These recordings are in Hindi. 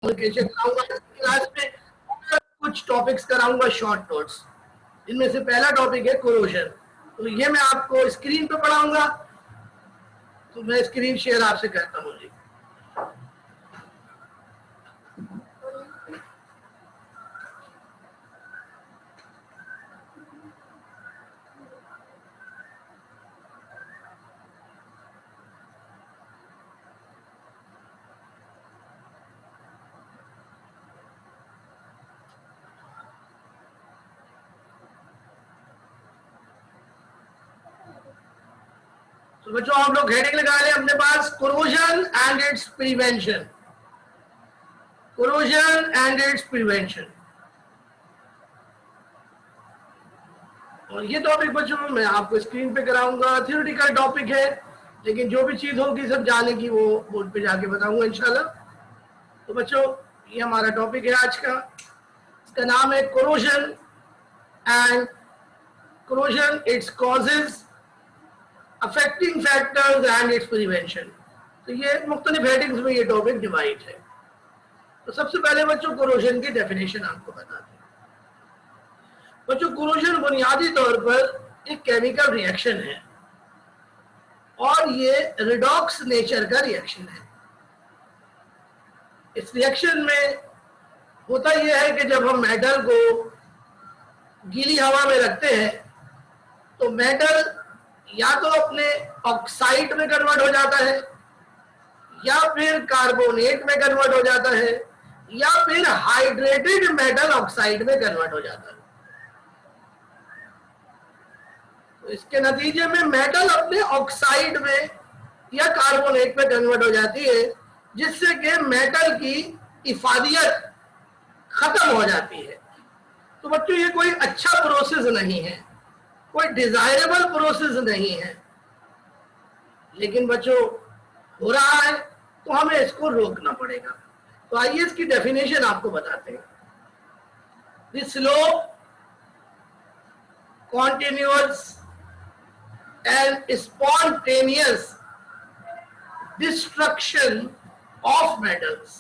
कराऊंगा क्लास में, कुछ टॉपिक्स कराऊंगा शॉर्ट नोट्स। इनमें से पहला टॉपिक है कोरोजन। तो ये मैं आपको स्क्रीन पे पढ़ाऊंगा। तो मैं स्क्रीन शेयर आपसे करता हूँ जी। तो बच्चों आप लोग हेडिंग लगा लें अपने पास, corrosion and its prevention. Corrosion and its prevention. और ये टॉपिक बच्चों मैं आपको स्क्रीन पे कराऊंगा। थ्योरेटिकल टॉपिक है, लेकिन जो भी चीज होगी सब जाने की वो बोर्ड पे जाके बताऊंगा इंशाल्लाह। तो बच्चों ये हमारा टॉपिक है आज का। इसका नाम है corrosion and corrosion, its causes, affecting factors and its prevention. तो ये मुख्तलिफ हेडिंग्स में ये टॉपिक डिवाइड है। तो सबसे पहले बच्चों कोरोजन की डेफिनेशन आपको बताते हैं। बच्चों कोरोजन बुनियादी तौर पर एक केमिकल रिएक्शन है और ये रिडॉक्स नेचर का रिएक्शन है। इस रिएक्शन में होता यह है कि जब हम मेटल को गीली हवा में रखते हैं तो मेटल या तो अपने ऑक्साइड में कन्वर्ट हो जाता है, या फिर कार्बोनेट में कन्वर्ट हो जाता है, या फिर हाइड्रेटेड मेटल ऑक्साइड में कन्वर्ट हो जाता है। तो इसके नतीजे में मेटल अपने ऑक्साइड में या कार्बोनेट में कन्वर्ट हो जाती है, जिससे कि मेटल की इफादियत खत्म हो जाती है। तो बच्चों ये कोई अच्छा प्रोसेस नहीं है, कोई डिजायरेबल प्रोसेस नहीं है, लेकिन बच्चों हो रहा है तो हमें इसको रोकना पड़ेगा। तो आइए इसकी डेफिनेशन आपको बताते हैं। This slow, continuous and spontaneous destruction of metals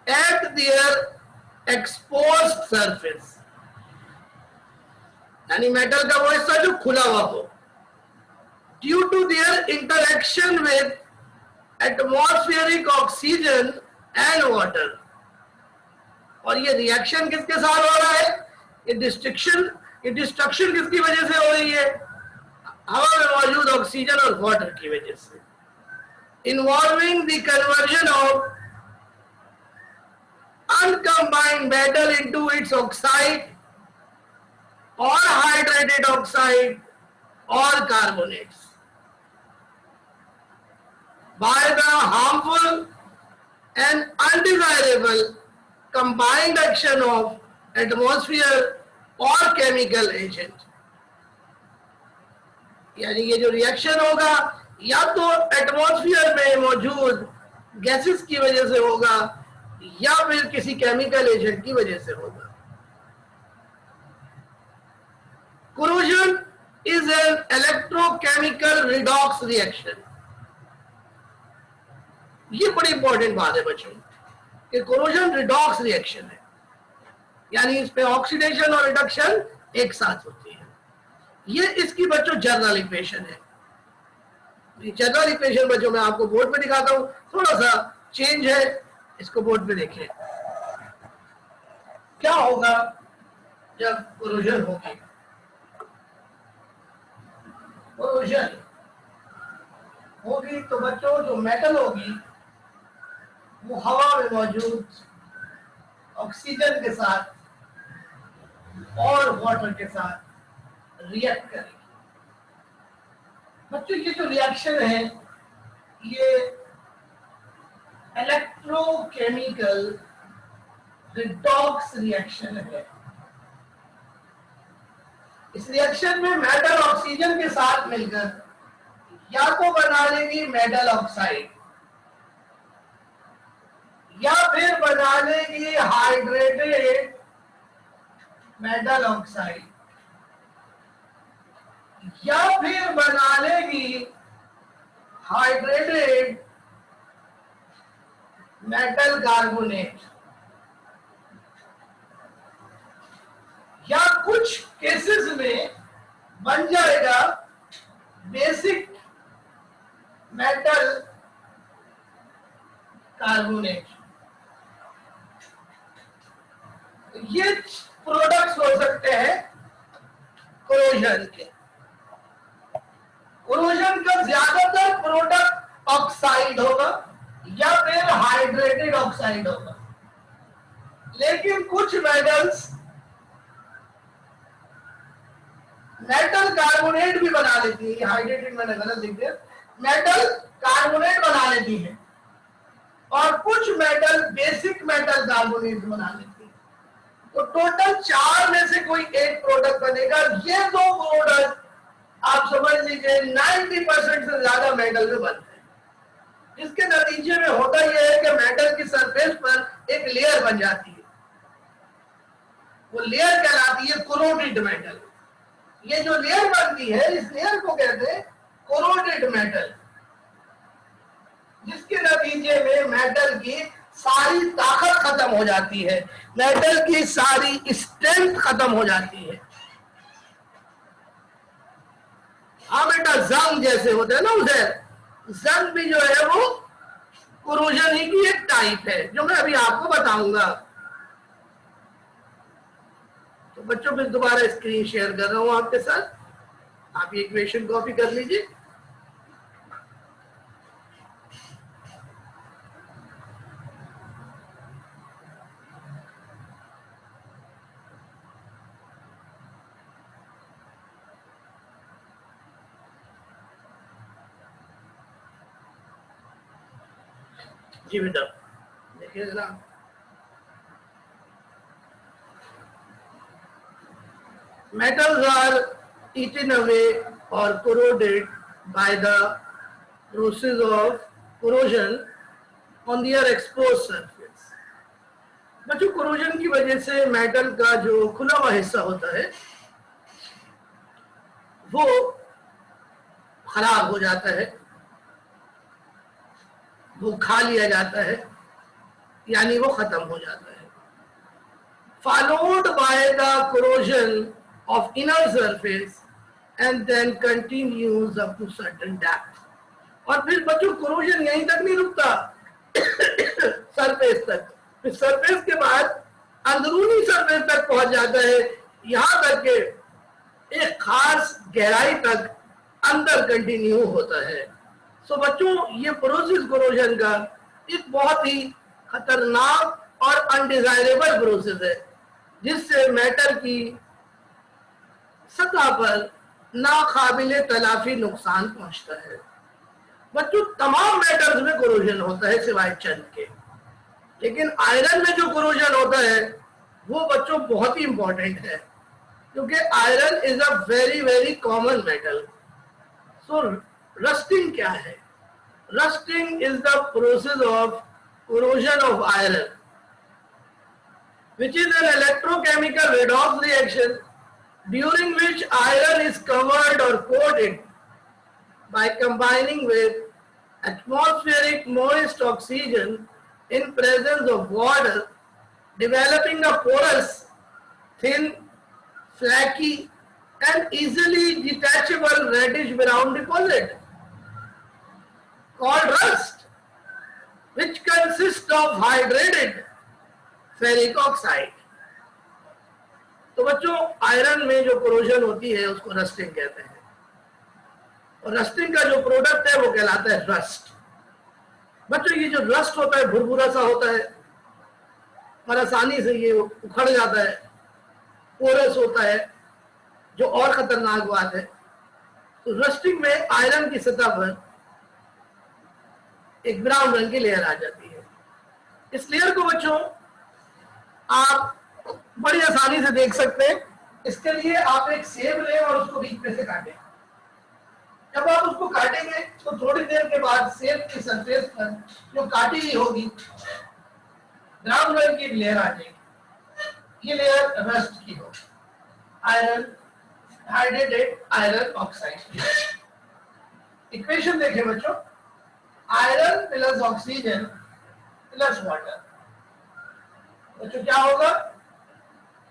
at their exposed surface, यानी मेटल का वो हिस्सा जो खुला हुआ हो, due to their interaction with atmospheric oxygen and water। और ये रिएक्शन किसके साथ हो रहा है? ये डिस्ट्रक्शन किसकी वजह से हो रही है? हवा में मौजूद ऑक्सीजन और वाटर की वजह से। Involving the conversion of uncombined metal into its oxide or hydrated oxide or carbonates by the harmful and undesirable combined action of atmosphere or chemical agent। यानी ये जो रिएक्शन होगा या तो एटमॉस्फेयर में मौजूद गैसेस की वजह से होगा या फिर किसी केमिकल एजेंट की वजह से होगा। Corrosion is an electrochemical redox reaction. ये बड़ी इंपॉर्टेंट बात है बच्चों कि कोरोजन रिडॉक्स रिएक्शन है, यानी इस पे ऑक्सीडेशन और रिडक्शन एक साथ होती है। ये इसकी बच्चों जर्नल इक्वेशन है। जनरल इक्वेशन बच्चों मैं आपको बोर्ड पे दिखाता हूं, थोड़ा सा चेंज है, इसको बोर्ड पे देखें। क्या होगा जब कोरोजन होगी? कोरोजन होगी तो बच्चों जो मेटल होगी वो हवा में मौजूद ऑक्सीजन के साथ और वाटर के साथ रिएक्ट करेगी। बच्चों ये जो रिएक्शन है ये इलेक्ट्रोकेमिकल रिडॉक्स रिएक्शन है। इस रिएक्शन में मेटल ऑक्सीजन के साथ मिलकर या तो बना लेगी मेटल ऑक्साइड या फिर बना लेगी हाइड्रेटेड मेटल ऑक्साइड या फिर बना लेगी हाइड्रेटेड मेटल कार्बोनेट, या कुछ केसेस में बन जाएगा बेसिक मेटल कार्बोनेट। ये प्रोडक्ट्स हो सकते हैं कोरोजन के। कोरोजन का ज्यादातर प्रोडक्ट ऑक्साइड होगा या फिर हाइड्रेटेड ऑक्साइड होगा, लेकिन कुछ मेटल्स मेटल कार्बोनेट भी बना लेती है। हाइड्रेटेड मैंने गलत लिख दिया, मेटल कार्बोनेट बना लेती है, और कुछ मेटल बेसिक मेटल कार्बोनेट बना लेती है। तो टोटल 4 में से कोई एक प्रोडक्ट बनेगा। ये 2 प्रोडक्ट आप समझ लीजिए 90% से ज्यादा मेटल में बनते हैं। इसके नतीजे में होता यह है कि मेटल की सरफेस पर एक लेयर बन जाती है, वो लेयर कहलाती है कोरोडेड मेटल। ये जो लेयर बनती है, इस लेयर को कहते हैं कोरोडेड मेटल, जिसके नतीजे में मेटल की सारी ताकत खत्म हो जाती है, मेटल की सारी स्ट्रेंथ खत्म हो जाती है। हाँ बेटा, जंग जैसे होते हैं ना, उसे जंग भी जो है वो कोरोजन ही की एक टाइप है, जो मैं अभी आपको बताऊंगा। तो बच्चों, फिर दोबारा स्क्रीन शेयर कर रहा हूं आपके साथ, आप ये इक्वेशन कॉपी कर लीजिए। जी बेटा, देखिए जरा, metals are eaten away or corroded by the process of corrosion on their exposed surface। बच्चों, कोरोजन की वजह से मेटल का जो खुला हुआ हिस्सा होता है वो खराब हो जाता है, वो खा लिया जाता है, यानी वो खत्म हो जाता है। Followed by the corrosion of inner surface and then continues up to certain depth। और फिर बच्चों, कोरोजन यहीं तक नहीं रुकता, सरफेस तक, फिर सरफेस के बाद अंदरूनी सरफेस तक पहुंच जाता है, यहां तक के एक खास गहराई तक अंदर कंटिन्यू होता है। सो बच्चों, ये प्रोसेस कोरोजन का एक बहुत ही खतरनाक और अनडिजायरेबल प्रोसेस है, जिससे मैटर की सतह पर नाकाबिले तलाफी नुकसान पहुंचता है। बच्चों, तमाम मेटल्स में कोरोजन होता है सिवाय चंद के, लेकिन आयरन में जो कोरोजन होता है वो बच्चों बहुत ही इंपॉर्टेंट है, क्योंकि iron is a very very common metal. So rusting क्या है? Rusting is the process of corrosion of iron, which is an electrochemical redox reaction during which iron is covered or coated by combining with atmospheric moist oxygen in presence of water, developing a porous, thin, flaky and easily detachable reddish brown deposit called rust, which consists of hydrated ferric oxide. तो बच्चों, आयरन में जो कोरोजन होती है उसको रस्टिंग कहते हैं, और रस्टिंग का जो प्रोडक्ट है वो कहलाता है रस्ट। बच्चों, ये जो रस्ट होता है भुरभुरा सा होता है और आसानी से ये उखड़ जाता है, पोरस होता है, जो और खतरनाक बात है। तो रस्टिंग में आयरन की सतह पर एक ब्राउन रंग की लेयर आ जाती है। इस लेयर को बच्चों आप बड़ी आसानी से देख सकते हैं। इसके लिए आप एक सेब लें और उसको बीच में से काटें। जब आप उसको काटेंगे तो थोड़ी देर के बाद सेब की सरफेस पर जो काटी हुई होगी ब्राउन रंग की लेयर आ जाएगी। ये लेयर रस्ट की होगी, iron, hydrated iron oxide. Equation देखें बच्चों, iron plus oxygen plus water. बच्चों क्या होगा,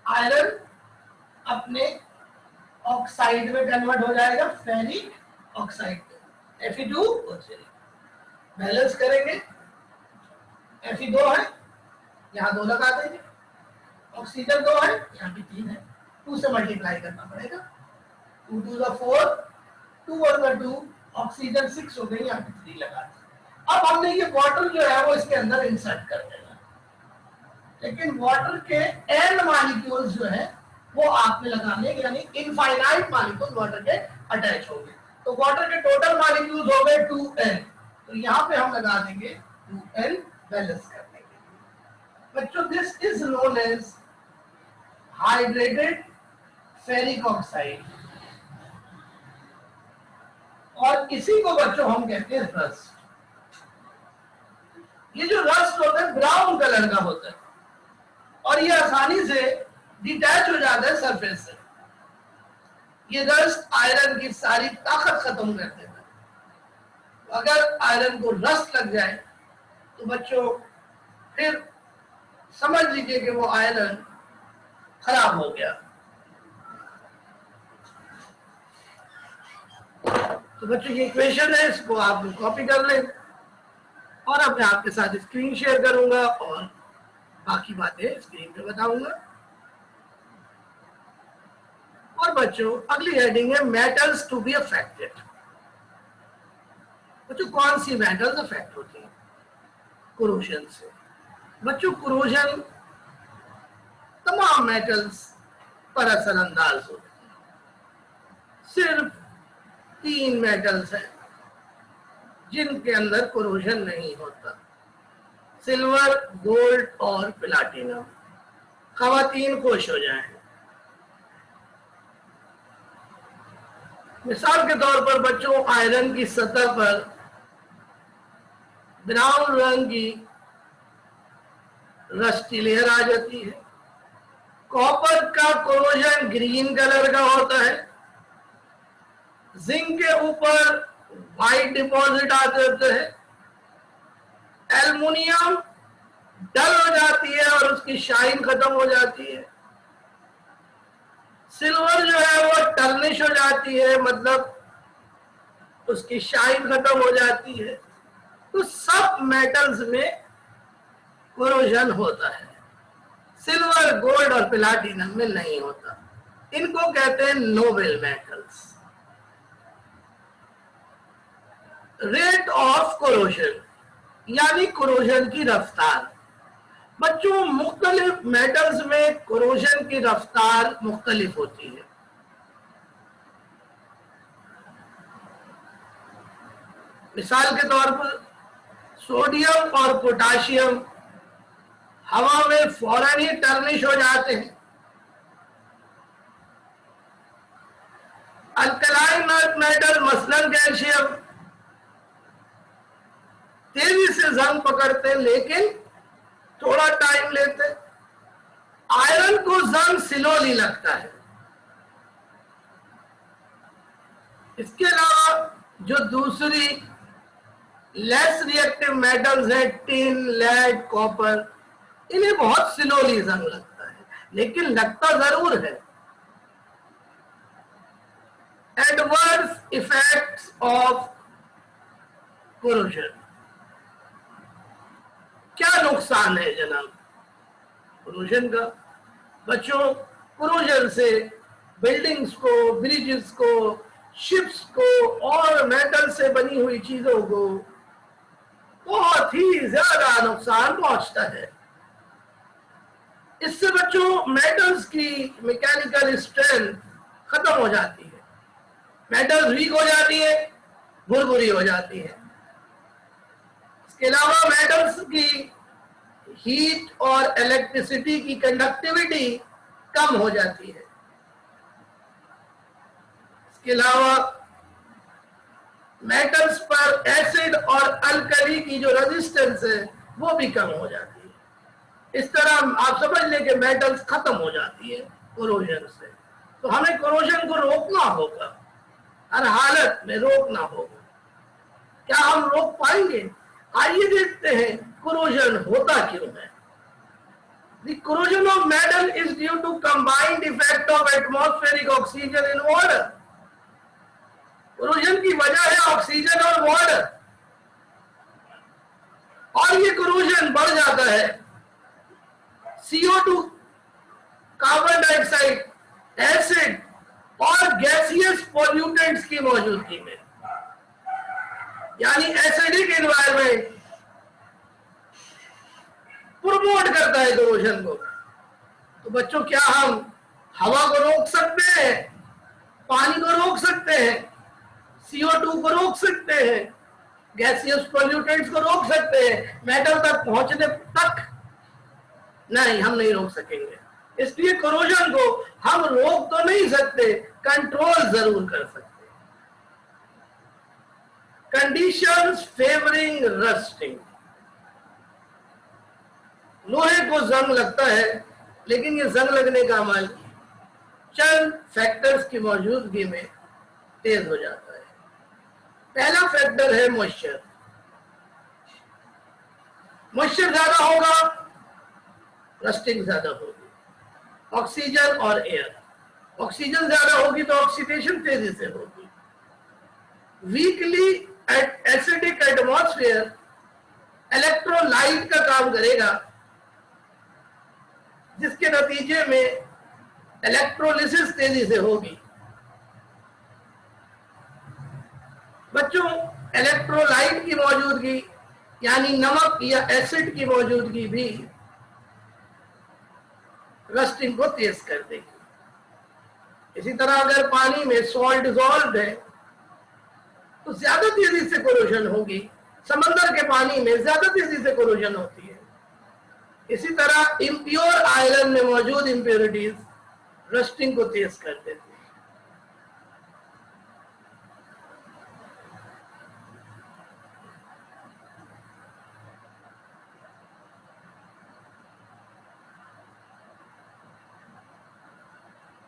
आयरन अपने ऑक्साइड में कन्वर्ट हो जाएगा, फेरिक ऑक्साइड में, Fe2O3। बैलेंस करेंगे, Fe2 है, यहाँ 2 लगा देंगे, ऑक्सीजन 2 है, यहाँ भी 3 है, 2 से मल्टीप्लाई करना पड़ेगा, 2 2 × 4, 2 1 2, ऑक्सीजन 6 हो गई, यहाँ पे 3 लगा दें। अब हमने ये वाटर जो है वो इसके अंदर इंसर्ट कर देना, लेकिन वाटर के n मॉलिक्यूल्स जो है वो आप में लगाने, यानी इनफाइनाइट मॉलिक्यूल वाटर के अटैच होंगे। तो वाटर के टोटल मॉलिक्यूल्स हो गए 2n, तो यहाँ पे हम लगा देंगे 2n बैलेंस करने के लिए। बच्चों this is known as hydrated ferric oxide, और इसी को बच्चों हम कहते हैं रस्ट। ये जो रस्ट होता है ब्राउन कलर का होता है, और ये आसानी से डिटैच हो जाता है सरफेस से। ये रस्ट आयरन की सारी ताकत खत्म कर देता है। अगर आयरन को रस्ट लग जाए तो बच्चों फिर समझ लीजिए कि वो आयरन खराब हो गया। तो बच्चों ये इक्वेशन है, इसको आप कॉपी कर लें, और अब मैं आपके साथ स्क्रीन शेयर करूंगा और बाकी बातें स्क्रीन पे बताऊंगा। और बच्चों अगली हेडिंग है मेटल्स टू बी अफेक्टेड। बच्चों कौन सी मेटल्स अफेक्ट होती हैं कोरोजन से? बच्चों कोरोजन तमाम मेटल्स पर असरअंदाज होती है। सिर्फ 3 मेटल्स हैं जिनके अंदर कोरोजन नहीं होता, सिल्वर, गोल्ड और प्लाटिनम। खवातीन खुश हो जाएं। मिसाल के तौर पर बच्चों आयरन की सतह पर ब्राउन रंग की रस्टी लेयर आ जाती है। कॉपर का कोरोजन ग्रीन कलर का होता है। जिंक के ऊपर व्हाइट डिपॉजिट आ जाते हैं। एल्युमिनियम डल हो जाती है और उसकी शाइन खत्म हो जाती है। सिल्वर जो है वो टर्निश हो जाती है, मतलब उसकी शाइन खत्म हो जाती है। तो सब मेटल्स में कोरोजन होता है, सिल्वर, गोल्ड और प्लाटिनम में नहीं होता। इनको कहते हैं noble metals. Rate of corrosion यानी कोरोजन की रफ्तार। बच्चों मुख्तलिफ मेटल्स में कोरोजन की रफ्तार मुख्तलिफ होती है। मिसाल के तौर पर सोडियम और पोटाशियम हवा में फौरन ही टर्निश हो जाते हैं। अल्कलाइन मेटल मसलन कैल्शियम तेजी से जंग पकड़ते हैं, लेकिन थोड़ा टाइम लेते। आयरन को जंग स्लोली लगता है। इसके अलावा जो दूसरी लेस रिएक्टिव मेटल्स हैं, टिन, लेड, कॉपर, इन्हें बहुत स्लोली जंग लगता है, लेकिन लगता जरूर है। Adverse effects of corrosion. क्या नुकसान है जनाब कोरोजन का? बच्चों कोरोजन से बिल्डिंग्स को, ब्रिजेस को, शिप्स को और मेटल से बनी हुई चीजों को बहुत ही ज्यादा नुकसान पहुंचता है। इससे बच्चों मेटल्स की मैकेनिकल स्ट्रेंथ खत्म हो जाती है, मेटल्स वीक हो जाती है, भुरभुरी हो जाती है। इसके अलावा मेटल्स की हीट और इलेक्ट्रिसिटी की कंडक्टिविटी कम हो जाती है। इसके अलावा मेटल्स पर एसिड और अल्कली की जो रेजिस्टेंस है वो भी कम हो जाती है। इस तरह आप समझ लें कि मेटल्स खत्म हो जाती है कोरोजन से। तो हमें कोरोजन को रोकना होगा, हर हालत में रोकना होगा। क्या हम रोक पाएंगे? आइए देखते हैं कोरोजन होता क्यों है? The corrosion of metal is due to combined effect of atmospheric oxygen in water. Corrosion की वजह है ऑक्सीजन और वाटर, और ये कोरोजन बढ़ जाता है CO2, कार्बन डाइऑक्साइड, एसिड और गैसियस पॉल्यूटेंट्स की मौजूदगी में, यानी एसिडिक एनवायरमेंट प्रमोट करता है कोरोजन को। तो बच्चों, क्या हम हवा को रोक सकते हैं, पानी को रोक सकते हैं, CO2 को रोक सकते हैं, गैसियस पॉल्यूटेंट्स को रोक सकते हैं मेटल तक पहुंचने तक? नहीं, हम नहीं रोक सकेंगे। इसलिए कोरोजन को हम रोक तो नहीं सकते, कंट्रोल जरूर कर सकते हैं। Conditions favouring rusting. लोहे को जंग लगता है, लेकिन ये जंग लगने का अमल चंद फैक्टर्स की मौजूदगी में तेज हो जाता है। पहला फैक्टर है मॉइस्चर। मॉइस्चर ज्यादा होगा, रस्टिंग ज्यादा होगी। ऑक्सीजन और एयर, ऑक्सीजन ज्यादा होगी तो ऑक्सीडेशन तेजी से होगी। वीकली एसिडिक एटमॉस्फेयर इलेक्ट्रोलाइट का काम करेगा, जिसके नतीजे में इलेक्ट्रोलिसिस तेजी से होगी। बच्चों, इलेक्ट्रोलाइट की मौजूदगी यानी नमक या एसिड की मौजूदगी भी रस्टिंग को तेज कर देगी। इसी तरह अगर पानी में सॉल्ट डिसॉल्व है तो ज्यादा तेजी से कोरोजन होगी, समंदर के पानी में ज्यादा तेजी से कोरोजन होती है। इसी तरह इम्प्योर आयरन में मौजूद इम्प्योरिटीज रस्टिंग को तेज कर देती है।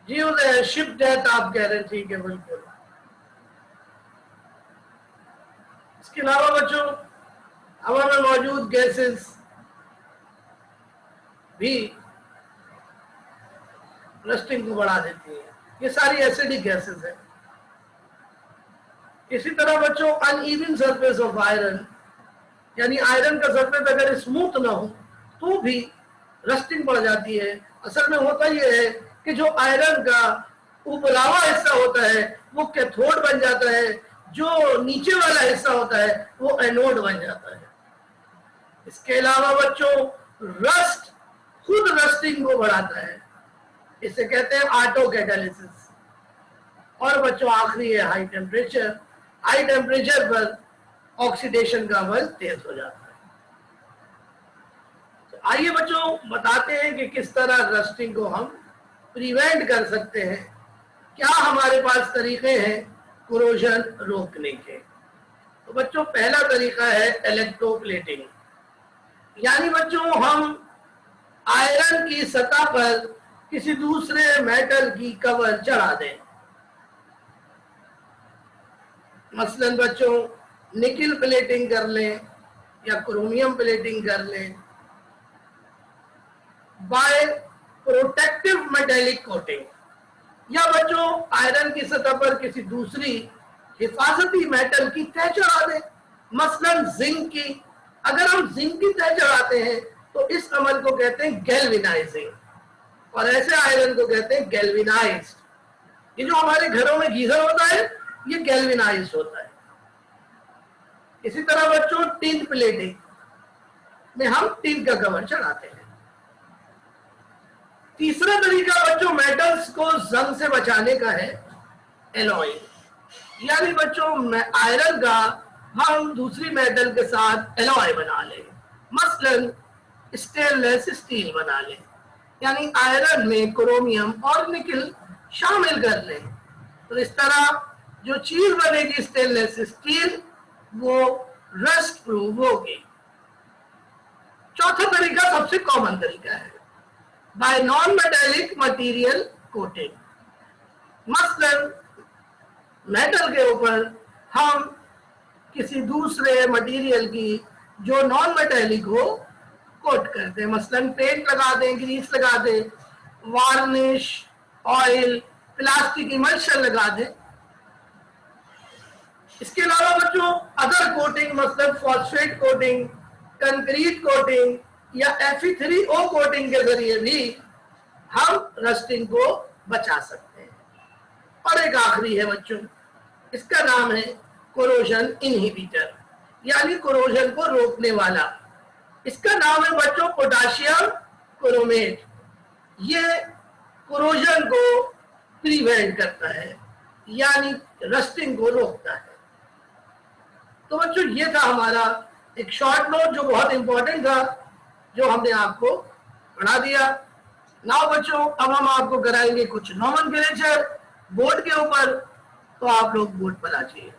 जी उदय, शिप डेथ आप कह रहे, ठीक है, बिल्कुल। इसके अलावा बच्चों, हवा में मौजूद गैसेस भी रस्टिंग को बढ़ा देती है। ये सारी एसिडिक गैसेस है। इसी तरह बच्चों, अनइवन सरफेस ऑफ आयरन, यानी आयरन का सरफेस अगर स्मूथ ना हो तो भी रस्टिंग बढ़ जाती है। असल में होता यह है कि जो आयरन का उपलावा हिस्सा होता है वो कैथोड बन जाता है, जो नीचे वाला हिस्सा होता है वो एनोड बन जाता है। इसके अलावा बच्चों, रस्ट खुद रस्टिंग को बढ़ाता है, इसे कहते हैं ऑटो कैटालिसिस। और बच्चों, आखिरी है हाई टेम्परेचर। हाई टेम्परेचर पर ऑक्सीडेशन का अमल तेज हो जाता है। तो आइए बच्चों, बताते हैं कि किस तरह रस्टिंग को हम प्रिवेंट कर सकते हैं। क्या हमारे पास तरीके हैं कोरोजन रोकने के? तो बच्चों, पहला तरीका है इलेक्ट्रोप्लेटिंग, यानी बच्चों हम आयरन की सतह पर किसी दूसरे मेटल की कवर चढ़ा दें। मसलन बच्चों, निकिल प्लेटिंग कर लें या क्रोमियम प्लेटिंग कर लें बाय प्रोटेक्टिव मेटेलिक कोटिंग, या बच्चों आयरन की सतह पर किसी दूसरी हिफाजती मेटल की तह चढ़ा दें, मसलन जिंक की। अगर हम जिंक की तह चढ़ाते हैं तो इस अमल को कहते हैं गैल्वेनाइजिंग, और ऐसे आयरन को कहते हैं गैल्वेनाइज्ड। ये जो हमारे घरों में गीजर होता है ये गैल्वेनाइज्ड होता है। इसी तरह बच्चों, टिन प्लेटिंग में हम टिन का कवर चढ़ाते हैं। तीसरा तरीका बच्चों मेटल्स को जंग से बचाने का है एलॉइंग, यानी बच्चों आयरन का हम दूसरी मेटल के साथ एलॉय बना लें, मसलन स्टेनलेस स्टील बना लें, यानी आयरन में क्रोमियम और निकिल शामिल कर लें। तो इस तरह जो चीज बनेगी स्टेनलेस स्टील वो रस्ट प्रूफ होगी। चौथा तरीका सबसे कॉमन तरीका है bye non metallic material coating, मसलन मेटल के ऊपर हम किसी दूसरे मटेरियल की जो नॉन मेटेलिक हो कोट करते हैं, मसलन पेंट लगा दें, ग्रीस लगा दें, वार्निश, ऑयल, प्लास्टिक इमल्शन लगा दें। इसके अलावा बच्चों अदर कोटिंग मसलन फॉस्फेट कोटिंग, कंक्रीट कोटिंग या Fe3O कोटिंग के जरिए भी हम रस्टिंग को बचा सकते हैं। और एक आखिरी है बच्चों, इसका नाम है कोरोजन इनहिबिटर, यानी कोरोजन को रोकने वाला। इसका नाम है बच्चों पोटाशियम क्रोमेट। ये कोरोजन को प्रिवेंट करता है, यानी रस्टिंग को रोकता है। तो बच्चों ये था हमारा एक शॉर्ट नोट जो बहुत इंपॉर्टेंट था, जो हमने आपको पढ़ा दिया। नाउ बच्चों अब हम आपको कराएंगे कुछ नोमेनक्लेचर बोर्ड के ऊपर, तो आप लोग बोर्ड पर आ जाइए।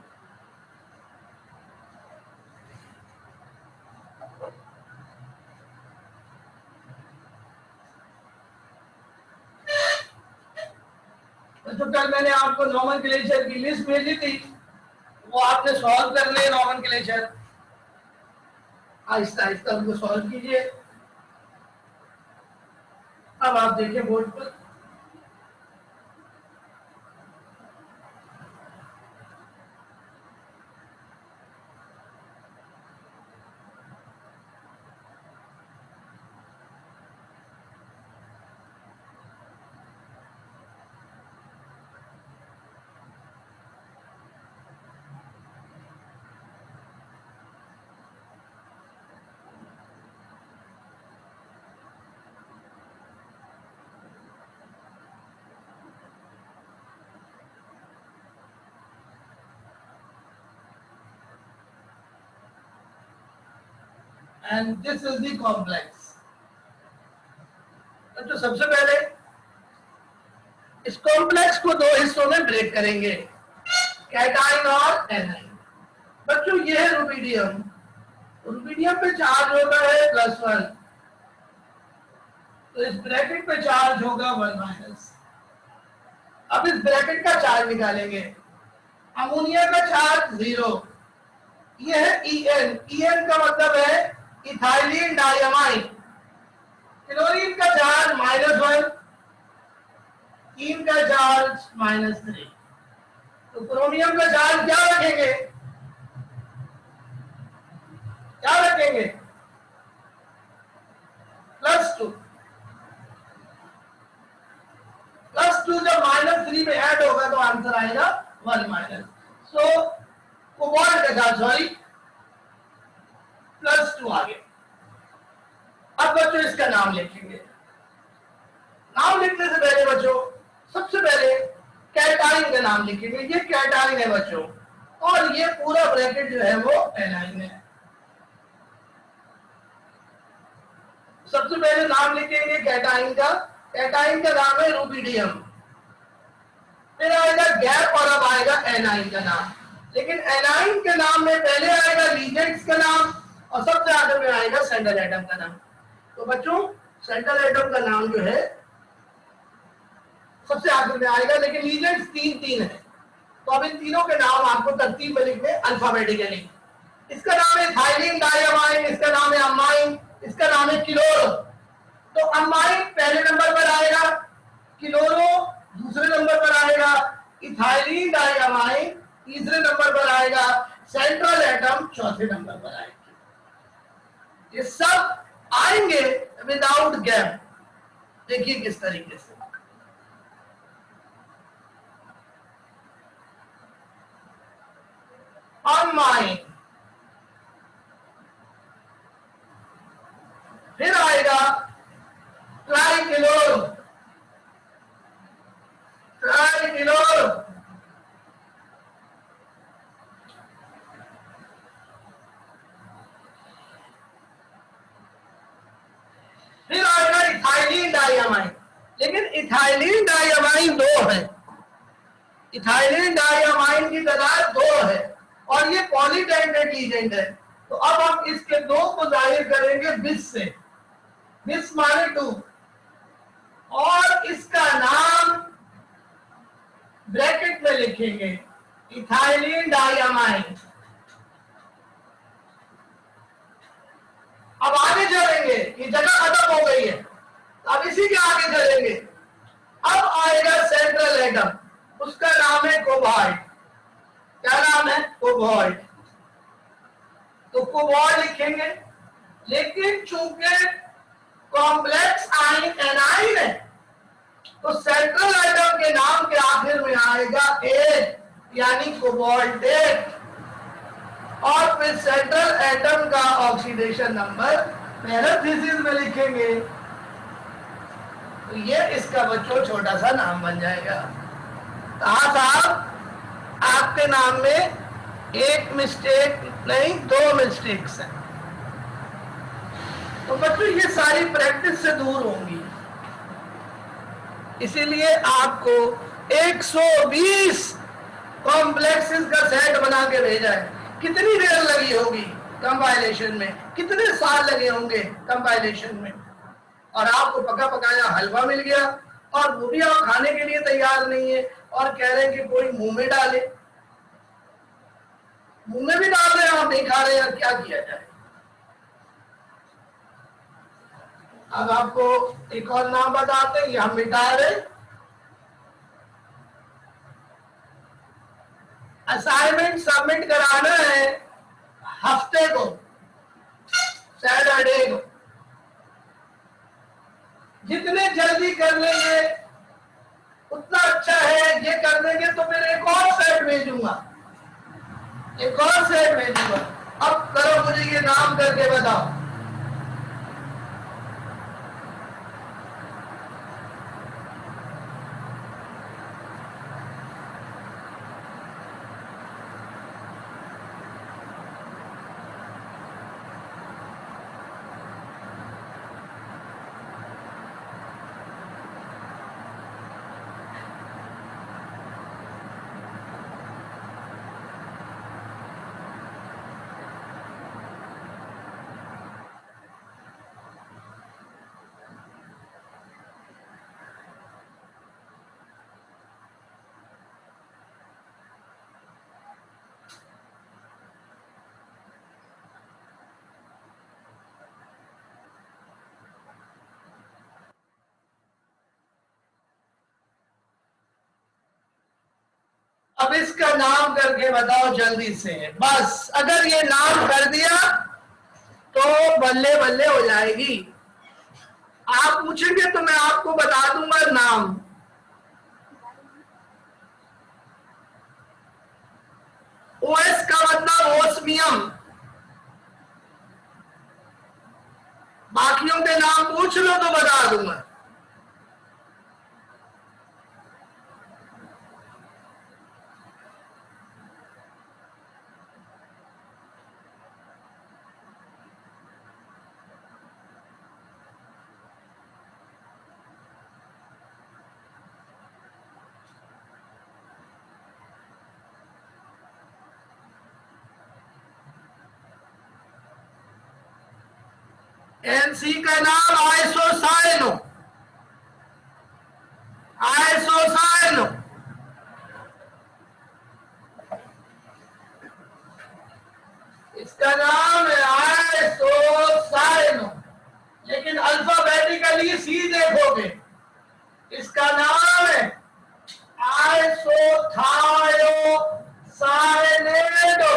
तो कल मैंने आपको नोमेनक्लेचर की लिस्ट भेजी थी, वो आपने सॉल्व करने हैं नोमेनक्लेचर। आहिस्ता आहिस्ता उनको सॉल्व कीजिए। अब आप देखिए बोर्ड पर, and this is the complex. तो सबसे पहले इस कॉम्प्लेक्स को दो हिस्सों में ब्रेक करेंगे, कैटाइन और एनाइन। बच्चों ये है रुबिडियम, रुबिडियम पे चार्ज होता है +1, तो इस ब्रैकेट पे चार्ज होगा 1-। अब इस ब्रैकेट का चार्ज निकालेंगे। अमोनिया का चार्ज 0, यह है En। En का मतलब है इथाइलिन डाइअमाइन। क्लोरीन का चार्ज -1, कीन का चार्ज -3। तो क्रोमियम का चार्ज क्या रखेंगे, क्या रखेंगे, +2। +2 जब -3 में ऐड होगा तो आंसर आएगा 1-। सो कोबाल्ट का चार्ज सॉरी +2 आ गया। अब बच्चों इसका नाम लिखेंगे। नाम लिखने से पहले बच्चों सबसे पहले कैटाइन का नाम लिखेंगे। ये कैटाइन है बच्चों, और ये पूरा ब्रैकेट जो है वो एनाइन है। सबसे पहले नाम लिखेंगे कैटाइन का। कैटाइन का नाम है रुबिडियम, फिर आएगा गैप और अब आएगा एनाइन का नाम। लेकिन एनाइन के नाम में पहले आएगा लीजेंड्स का नाम और सबसे आखिर में आएगा सेंट्रल एटम का नाम। तो बच्चों सेंट्रल एटम का नाम जो है सबसे आखिर में आएगा, लेकिन लीजेंड्स 3 है, तो अब इन तीनों के नाम आपको तरतीब में लिखने अल्फाबेटिकली। इसका नाम है इथाइलिन डाइअमाइन, इसका नाम है अमाइन, इसका नाम है क्लोरो। तो अमाइन पहले नंबर पर आएगा, क्लोरो दूसरे नंबर पर आएगा, इथाइलिन डाइअमाइन तीसरे नंबर पर आएगा, सेंट्रल एटम चौथे नंबर पर आएगी। ये सब आएंगे विदाउट गैप। देखिए किस तरीके से। अमाइन, फिर आएगा ट्राइक्लोरो, ट्राइक्लोरो, फिर आएगा इथाइलिन डाइअमाइन। लेकिन इथाइलिन डाइअमाइन 2 है, इथाइलिन डाइअमाइन की तादाद 2 है और ये पॉलीटेंटेड लीजेंड है। तो अब हम इसके 2 को जाहिर करेंगे बिस से, बिस माने 2, और इसका नाम ब्रैकेट में लिखेंगे इथाइलिन डाइअमाइन। अब आगे चलेंगे, ये जगह खत्म हो गई है, अब इसी के आगे चलेंगे। अब आएगा सेंट्रल एटम, उसका नाम है कोबाल्ट। क्या नाम है? कोबाल्ट। तो कोबाल्ट लिखेंगे, लेकिन चूंकि कॉम्प्लेक्स आयन एनाइन है तो सेंट्रल एटम के नाम के आखिर में आएगा ए, यानी कोबाल्टेट। और फिर सेंट्रल एटम का ऑक्सीडेशन नंबर पैरेंथेसिस में लिखेंगे, तो ये इसका बच्चों छोटा सा नाम बन जाएगा। कहा साहब आपके नाम में एक मिस्टेक नहीं, दो मिस्टेक्स हैं। तो बच्चों ये सारी प्रैक्टिस से दूर होंगी, इसीलिए आपको 120 कॉम्प्लेक्सेस का सेट बना के भेजा है। कितनी देर लगी होगी कंपाइलेशन में, कितने साल लगे होंगे कंपाइलेशन में, और आपको पका पकाया हलवा मिल गया, और वो भी आप खाने के लिए तैयार नहीं है, और कह रहे हैं कि कोई मुंह में डाले। मुंह में भी डाल रहे हैं, आप नहीं खा रहे हैं, क्या किया जाए। अब आपको एक और नाम बताते हैं, ये हम मिटा रहे। असाइनमेंट सबमिट कराना है हफ्ते को, सैटरडे को। जितने जल्दी कर लेंगे उतना अच्छा है। ये कर देंगे तो फिर एक और सेट भेजूंगा, एक और सेट भेजूंगा। अब करो, मुझे ये नाम करके बताओ। अब इसका नाम करके बताओ जल्दी से, बस। अगर ये नाम कर दिया तो बल्ले बल्ले हो जाएगी। आप पूछेंगे तो मैं आपको बता दूंगा नाम। ओएस का मतलब ओस्मियम। बाकियों के नाम पूछ लो तो बता दूंगा। एनसी का नाम आइसोसाइनो, आइसोसाइनो। इसका नाम है आइसोसाइनो, लेकिन अल्फाबेटिकली सी देखोगे, इसका नाम है आइसोथायोसाइनेटो।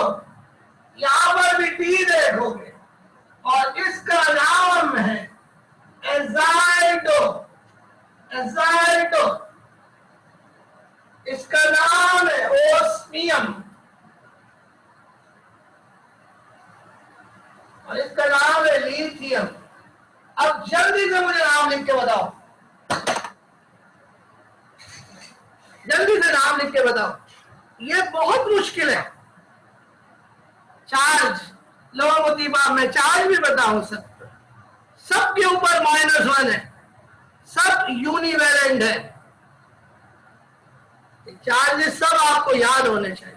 यहां पर भी टी देखोगे, और इसका नाम है एजाइटो, एजाइटो। इसका नाम है ओस्मियम, और इसका नाम है लिथियम। अब जल्दी से मुझे नाम लिख के बताओ, जल्दी से नाम लिख के बताओ। ये बहुत मुश्किल है। चार्ज, लोमोतीबा में चार्ज भी बताऊं सब, सबके ऊपर -1 है, सब यूनिवेलेंट है। चार्जेस सब आपको याद होने चाहिए।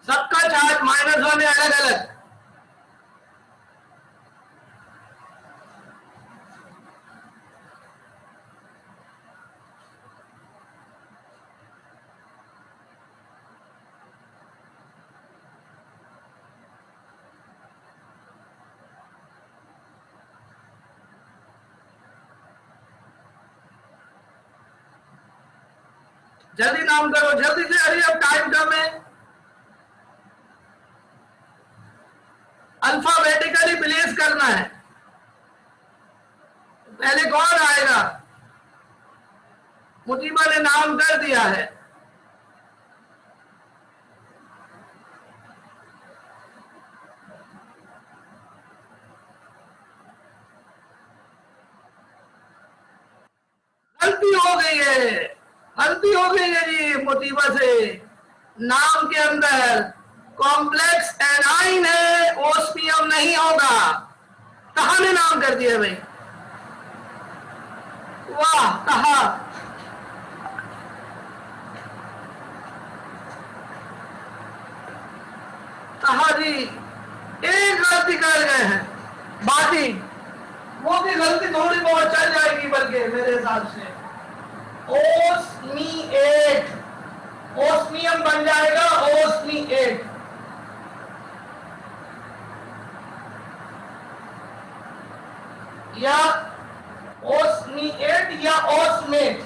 सबका चार्ज -1 है अलग अलग। जल्दी नाम करो, जल्दी से, अरे अब टाइम कम है। अल्फाबेटिकली प्लेस करना है। पहले कौन आएगा? मुतीबा ने नाम कर दिया है। गलती हो गई है, गलती हो गई है जी मुतीबा से। नाम के अंदर कॉम्प्लेक्स एनाइन है, ओस्मियम नहीं होगा। कहा ने नाम कर दिया भाई, वाह कहा। कहा जी एक गलती कर गए हैं, बाकी वो भी गलती थोड़ी बहुत चल जाएगी, बल्कि मेरे हिसाब से ओस्मिएट, ओस्मियम बन जाएगा ओस्मिएट। या ओस्मिएट या ओस्मेट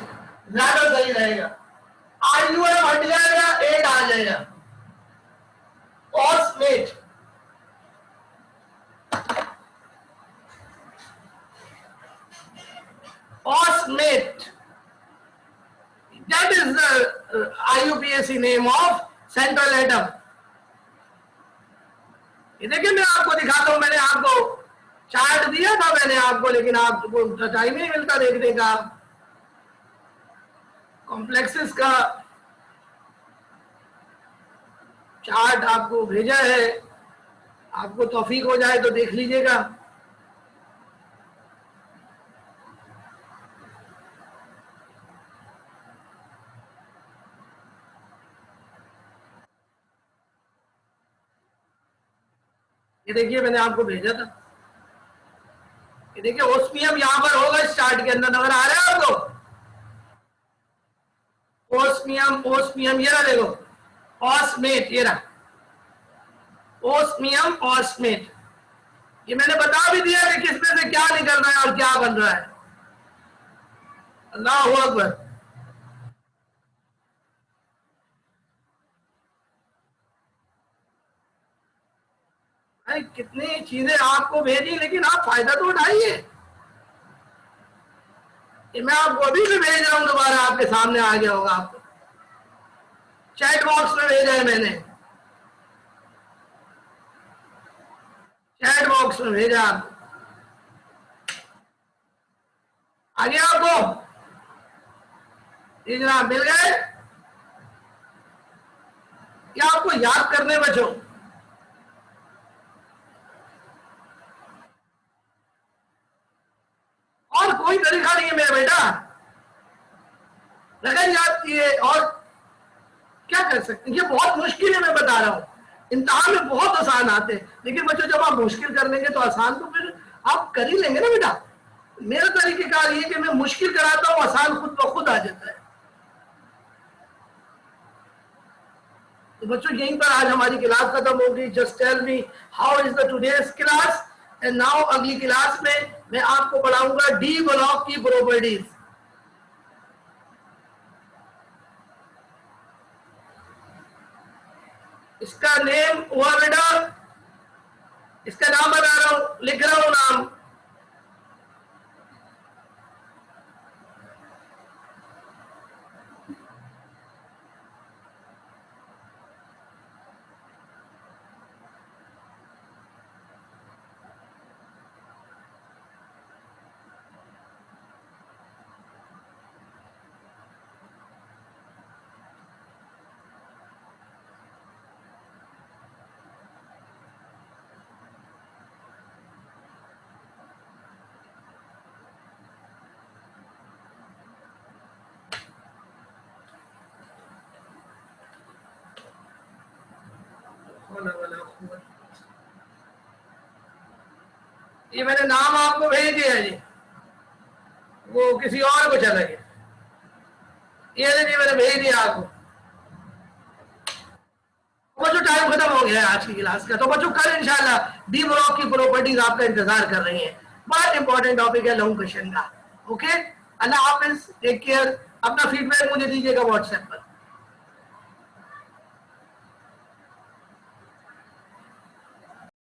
ज्यादा सही रहेगा। IUM हट जाएगा, एट आ जाएगा, ओस्मेट। Osmate, that is the IUPAC name of central atom। ये देखिए मैं आपको दिखाता हूं, मैंने आपको चार्ट दिया था मैंने आपको, लेकिन आपको टाइम नहीं मिलता देखने का। कॉम्प्लेक्सेस का चार्ट आपको भेजा है, आपको तौफीक हो जाए तो देख लीजिएगा। ये देखिए मैंने आपको भेजा था, ये देखिए ओस्मियम यहां पर होगा इस चार्ट के अंदर, नजर आ रहा है आपको? ओस्मियम, ओस्मियम, ये रहा देखो, ऑस्मेट, ये रहा ओस्मियम ऑस्मेट। ये मैंने बता भी दिया कि किसमें से क्या निकल रहा है और क्या बन रहा है। अल्लाहू अकबर। भाई कितनी चीजें आपको भेजी, लेकिन आप फायदा तो उठाइए। ये मैं आपको अभी भी भेज रहा हूं, दोबारा आपके सामने आ गया होगा, आपको चैट बॉक्स में भेजा है मैंने, चैट बॉक्स में भेजा आपको, आ गया आपको? ये जनाब मिल गए? क्या आपको याद करने बचो? और कोई तरीका नहीं है मेरा बेटा, लगन याद किए और क्या कर सकते हैं। ये बहुत मुश्किल है, मैं बता रहा हूँ, इम्तिहान में बहुत आसान आते हैं, लेकिन बच्चों जब आप मुश्किल कर लेंगे तो आसान तो फिर आप कर ही लेंगे ना बेटा। मेरा तरीकेकार ये कि मैं मुश्किल कराता हूँ, आसान खुद ब खुद आ जाता है। तो बच्चों यहीं पर आज हमारी क्लास खत्म होगी। Just tell me how is the today's class, and now अगली क्लास में मैं आपको पढ़ाऊंगा डी ब्लॉक की प्रॉपर्टीज। इसका नेम हुआ बेटा, इसका नाम बता रहा हूं, लिख रहा हूं नाम। ये मैंने नाम आपको भेज दिया है जी, वो किसी और को चला गया। ये जी मैंने भेज दिया आपको। बच्चों टाइम खत्म हो गया है आज की क्लास का, तो बच्चों कल इंशाल्लाह डी ब्लॉक की प्रॉपर्टीज आपका इंतजार कर रही हैं। बहुत इंपॉर्टेंट टॉपिक है लॉन्ग क्वेश्चन का। ओके, अल्लाह हाफिज, टेक केयर। अपना फीडबैक मुझे दीजिएगा व्हाट्सएप पर।